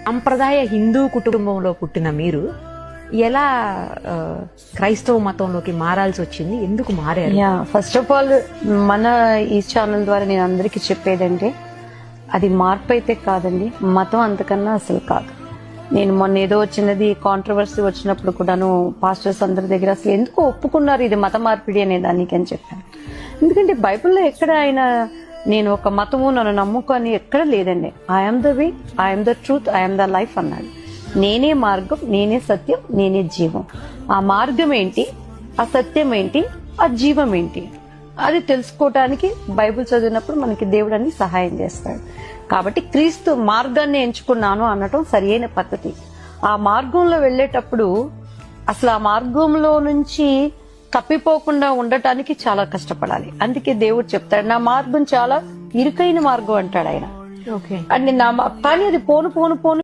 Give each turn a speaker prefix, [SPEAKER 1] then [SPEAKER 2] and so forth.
[SPEAKER 1] సాంప్రదాయ హిందూ కుటుంబంలో పుట్టిన మీరు ఎలా క్రైస్తవ మతంలోకి మారాల్సి వచ్చింది? ఎందుకు మారారు?
[SPEAKER 2] ఫస్ట్ ఆఫ్ ఆల్ మన ఈ ఛానల్ ద్వారా నేను అందరికీ చెప్పేదంటే అది మార్పు అయితే కాదండి, మతం అంతకన్నా అసలు కాదు. నేను మొన్న ఏదో వచ్చినది కాంట్రవర్సీ వచ్చినప్పుడు కూడాను పాస్టర్స్ అందరి దగ్గర అసలు ఎందుకు ఒప్పుకున్నారు ఇది మత మార్పిడి అనే దానికి అని చెప్పాను. ఎందుకంటే బైబిల్లో ఎక్కడ ఆయన నేను ఒక మతము నన్ను నమ్ముకొని ఎక్కడ లేదండి. I'm the way, I'm the truth, I'm the life అన్నాడు. నేనే మార్గం, నేనే సత్యం, నేనే జీవం. ఆ మార్గం ఏంటి, ఆ సత్యం ఏంటి, ఆ జీవం ఏంటి అది తెలుసుకోవటానికి బైబిల్ చదివినప్పుడు మనకి దేవుడు అన్ని సహాయం చేస్తాడు. కాబట్టి క్రీస్తు మార్గాన్ని ఎంచుకున్నాను అనటం సరియైన పద్ధతి. ఆ మార్గంలో వెళ్ళేటప్పుడు అసలు ఆ మార్గంలో నుంచి తప్పిపోకుండా ఉండటానికి చాలా కష్టపడాలి. అందుకే దేవుడు చెప్తాడు నా మార్గం చాలా ఇరుకైన మార్గం అంటాడు ఆయన.
[SPEAKER 1] ఓకే.
[SPEAKER 2] అంటే కానీ అది పోను పోను పోను